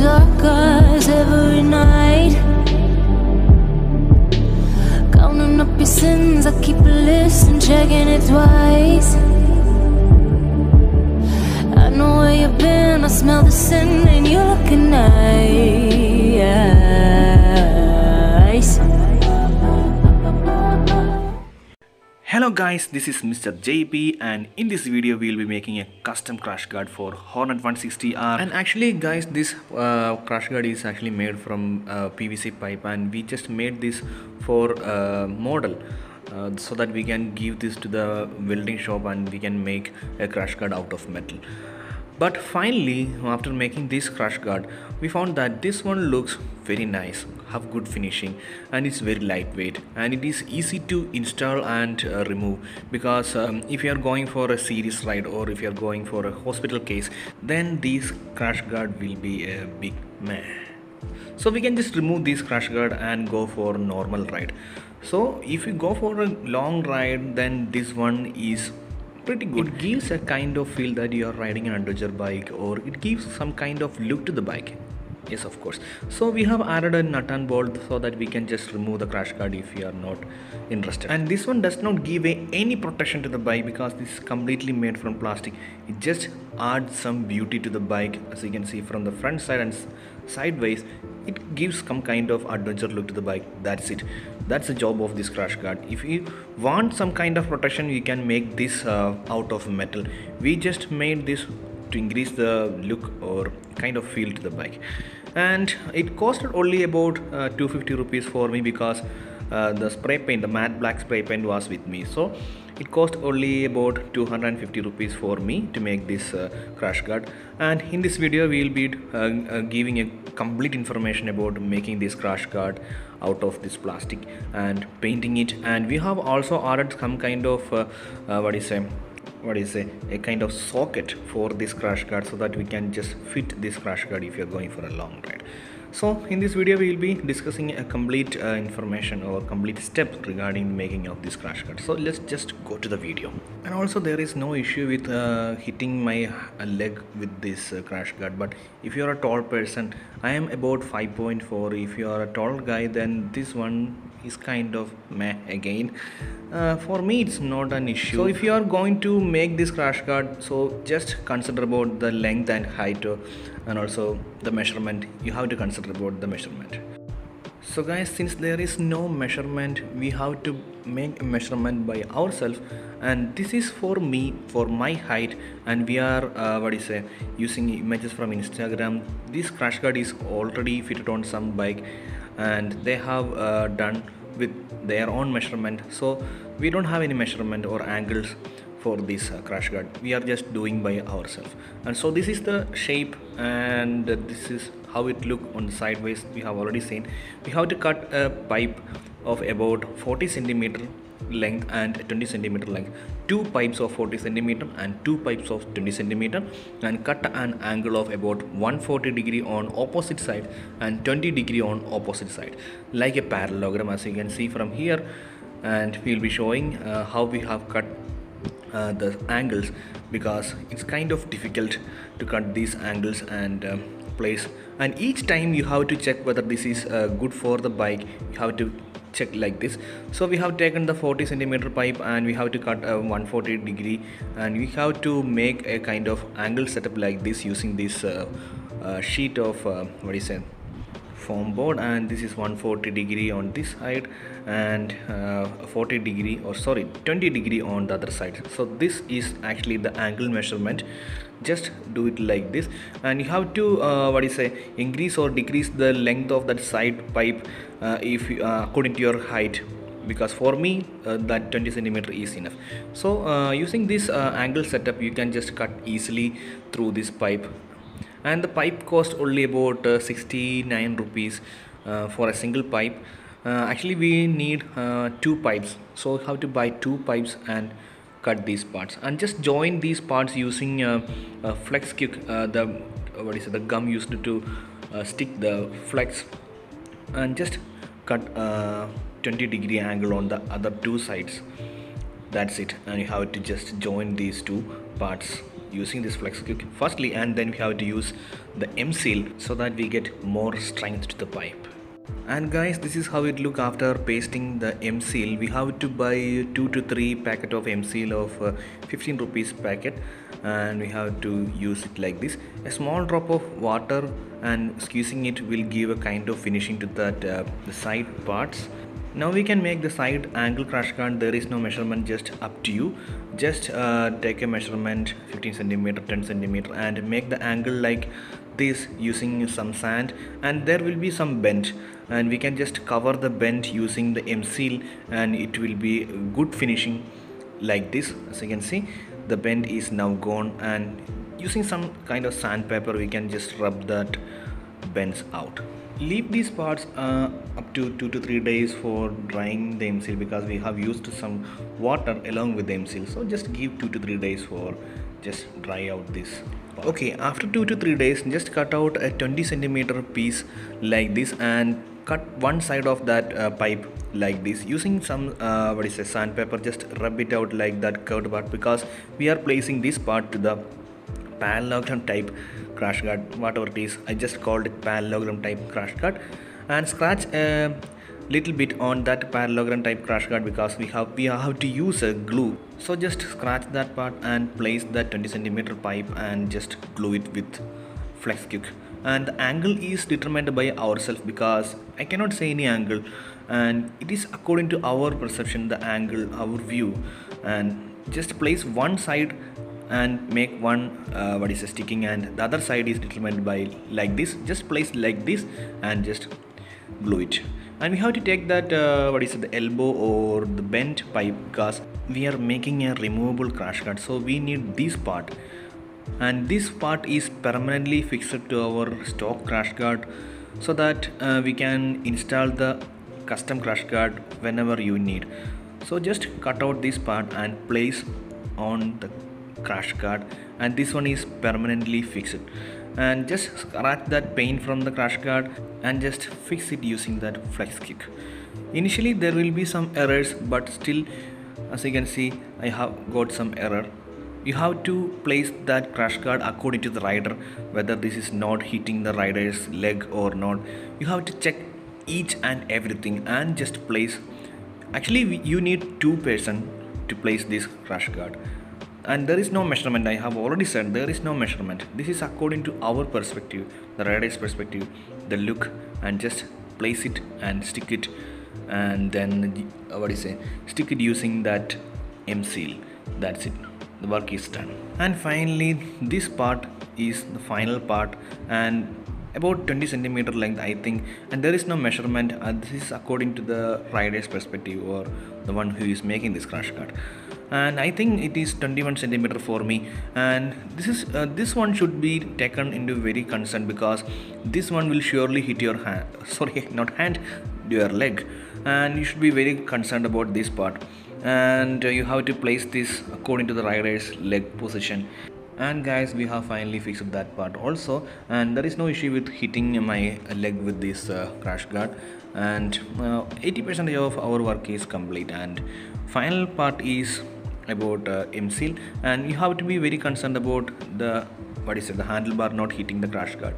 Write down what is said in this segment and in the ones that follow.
dark eyes every night, counting up your sins. I keep a list and checking it twice. I know where you've been, I smell the sin, and you're looking nice. Hello guys, this is Mr. JP, and in this video we will be making a custom crash guard for Hornet 160R. And actually guys, this crash guard is actually made from PVC pipe, and we just made this for model so that we can give this to the welding shop and we can make a crash guard out of metal. But finally, after making this crash guard, we found that this one looks very nice, have good finishing, and it's very lightweight, and it is easy to install and remove, because if you are going for a serious ride or if you are going for a hospital case, then this crash guard will be a big meh. So we can just remove this crash guard and go for normal ride. So if you go for a long ride, then this one is pretty good. It gives a kind of feel that you are riding an adventure bike, or it gives some kind of look to the bike. Yes, of course. So we have added a nut and bolt so that we can just remove the crash guard if you are not interested. And this one does not give any protection to the bike, because this is completely made from plastic. It just adds some beauty to the bike. As you can see from the front side and sideways, it gives some kind of adventure look to the bike. That's it. That's the job of this crash guard. If you want some kind of protection, you can make this out of metal. We just made this to increase the look or kind of feel to the bike, and it costed only about 250 rupees for me, because the spray paint, the matte black spray paint was with me. So it cost only about 250 rupees for me to make this crash guard. And in this video we will be giving a complete information about making this crash guard out of this plastic and painting it. And we have also added some kind of a kind of socket for this crash guard, so that we can just fit this crash guard if you're going for a long ride. So in this video we will be discussing a complete information or complete steps regarding making of this crash guard. So let's just go to the video. And also there is no issue with hitting my leg with this crash guard. But if you are a tall person, I am about 5.4. if you are a tall guy, then this one is kind of meh again. For me it's not an issue. So if you are going to make this crash guard, so just consider about the length and height, and also the measurement. You have to consider about the measurement. So guys, since there is no measurement, we have to make a measurement by ourselves, and this is for me, for my height. And we are using images from Instagram. This crash guard is already fitted on some bike, and they have done with their own measurement. So we don't have any measurement or angles for this crash guard. We are just doing by ourselves. And so this is the shape, and this is how it look on the sideways. We have already seen. We have to cut a pipe of about 40 centimeter length and 20 centimeter length, two pipes of 40 centimeter and two pipes of 20 centimeter, and cut an angle of about 140 degree on opposite side and 20 degree on opposite side, like a parallelogram, as you can see from here. And we will be showing how we have cut the angles, because it's kind of difficult to cut these angles and place. And each time you have to check whether this is good for the bike. You have to check like this. So we have taken the 40 centimeter pipe, and we have to cut a 140 degree, and we have to make a kind of angle setup like this using this sheet of foam board. And this is 140 degree on this side, and 20 degree on the other side. So this is actually the angle measurement. Just do it like this, and you have to increase or decrease the length of that side pipe if according to your height, because for me that 20 centimeter is enough. So using this angle setup, you can just cut easily through this pipe. And the pipe cost only about 69 rupees for a single pipe. Actually we need two pipes, so you have to buy two pipes and cut these parts, and just join these parts using flex kick, the gum used to stick the flex, and just cut 20 degree angle on the other two sides. That's it. And you have to just join these two parts using this flex quick firstly, and then we have to use the M seal so that we get more strength to the pipe. And guys, this is how it look after pasting the M seal. We have to buy 2 to 3 packet of M seal of 15 rupees packet, and we have to use it like this. A small drop of water and squeezing it will give a kind of finishing to that the side parts. Now we can make the side angle crash guard. There is no measurement, just up to you. Just take a measurement 15 centimeter, 10 centimeter, and make the angle like this using some sand, and there will be some bend, and we can just cover the bend using the M seal, and it will be good finishing like this. As you can see, the bend is now gone, and using some kind of sandpaper we can just rub that bends out. Leave these parts up to 2 to 3 days for drying the M seal, because we have used some water along with the M seal. So just give 2 to 3 days for just dry out this. Okay, after 2 to 3 days, just cut out a 20 centimeter piece like this and cut one side of that pipe like this using some sandpaper. Just rub it out like that curved part, because we are placing this part to the parallelogram type crash guard, whatever it is. I just called it parallelogram type crash guard, and scratch a little bit on that parallelogram type crash guard, because we have to use a glue. So just scratch that part and place that 20 centimeter pipe and just glue it with flex quick. And the angle is determined by ourselves, because I cannot say any angle, and it is according to our perception, the angle, our view. And just place one side and make one sticking, and the other side is determined by like this. Just place like this and just glue it. And we have to take that the elbow or the bent pipe, because we are making a removable crash guard, so we need this part, and this part is permanently fixed to our stock crash guard, so that we can install the custom crash guard whenever you need. So just cut out this part and place on the crash guard, and this one is permanently fixed. And just scratch that paint from the crash guard and just fix it using that flex quick. Initially there will be some errors, but still, as you can see, I have got some error. You have to place that crash guard according to the rider, whether this is not hitting the rider's leg or not. You have to check each and everything and just place. Actually you need 2 person to place this crash guard, and there is no measurement. I have already said there is no measurement. This is according to our perspective, the rider's perspective, the look, and just place it and stick it, and then stick it using that M seal. That's it, the work is done. And finally, this part is the final part, and about 20 centimeter length, I think, and there is no measurement. This is according to the rider's perspective, or the one who is making this crash guard. And I think it is 21 centimeter for me, and this one should be taken into very concern, because this one will surely hit your hand, sorry, not hand, your leg, and you should be very concerned about this part. And you have to place this according to the rider's leg position. And guys, we have finally fixed that part also, and there is no issue with hitting my leg with this crash guard, and 80% of our work is complete. And final part is about M seal, and you have to be very concerned about the the handlebar not hitting the crash guard,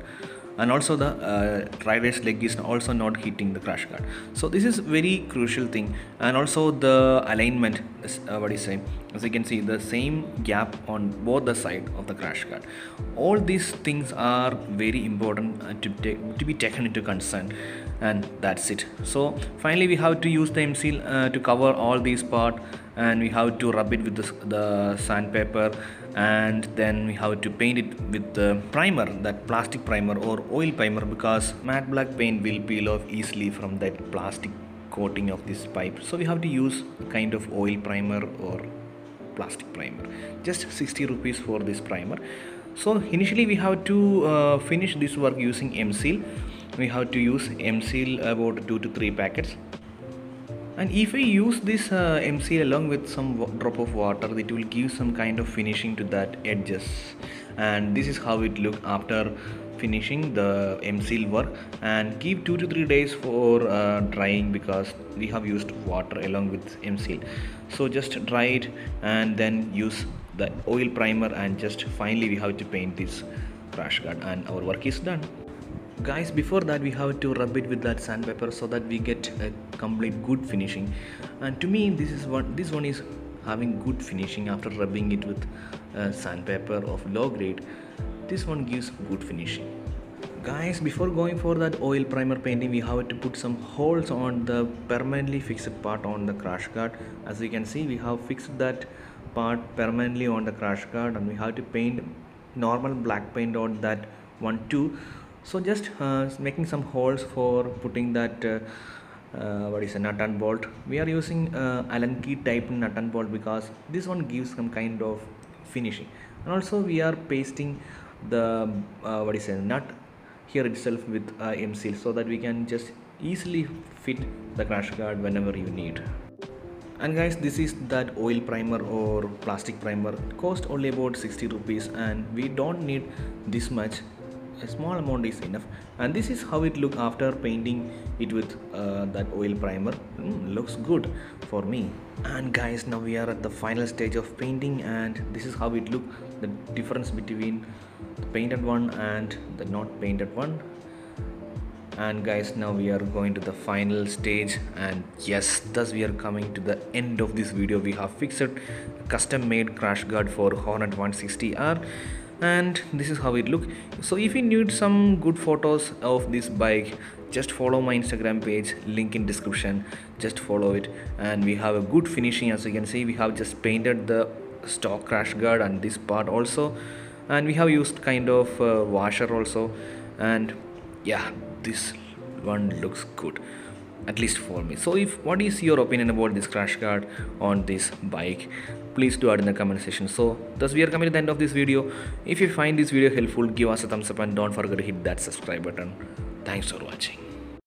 and also the rider's leg is also not hitting the crash guard. So this is very crucial thing. And also the alignment, as you can see, the same gap on both the side of the crash guard. All these things are very important to be taken into concern, and that's it. So finally we have to use the M seal to cover all these part, and we have to rub it with the sandpaper, and then we have to paint it with the primer, that plastic primer or oil primer, because matte black paint will peel off easily from that plastic coating of this pipe. So we have to use kind of oil primer or plastic primer. Just 60 rupees for this primer. So initially we have to finish this work using M seal. We have to use M seal about 2 to 3 packets. And if I use this M seal along with some drop of water, it will give some kind of finishing to that edges. And this is how it look after finishing the M seal work. And give 2 to 3 days for drying, because we have used water along with M seal. So just dry it and then use the oil primer, and just finally we have to paint this crash guard, and our work is done. Guys, before that we have to rub it with that sandpaper so that we get a complete good finishing. And to me this one is having good finishing. After rubbing it with sandpaper of low grade, this one gives good finishing. Guys, before going for that oil primer painting, we have to put some holes on the permanently fixed part on the crash guard. As you can see, we have fixed that part permanently on the crash guard, and we have to paint normal black paint on that one too. So just making some holes for putting that what is a nut and bolt. We are using Allen key type nut and bolt because this one gives some kind of finishing. And also we are pasting the what is a nut here itself with M-seal, so that we can just easily fit the crash guard whenever you need. And guys, this is that oil primer or plastic primer. It cost only about 60 rupees, and we don't need this much. A small amount is enough. And this is how it look after painting it with that oil primer. Looks good for me. And guys, now we are at the final stage of painting, and this is how it look, the difference between the painted one and the not painted one. And guys, now we are going to the final stage, and yes, thus we are coming to the end of this video. We have fixed a custom made crash guard for Hornet 160R, and this is how it look. So if you need some good photos of this bike, just follow my Instagram page, link in description. Just follow it, and we have a good finishing. As you can see, we have just painted the stock crash guard and this part also, and we have used kind of washer also. And yeah, this one looks good, at least for me. So if what is your opinion about this crash guard on this bike, please do add in the comment section. So thus we are coming to the end of this video. If you find this video helpful, give us a thumbs up, and don't forget to hit that subscribe button. Thanks for watching.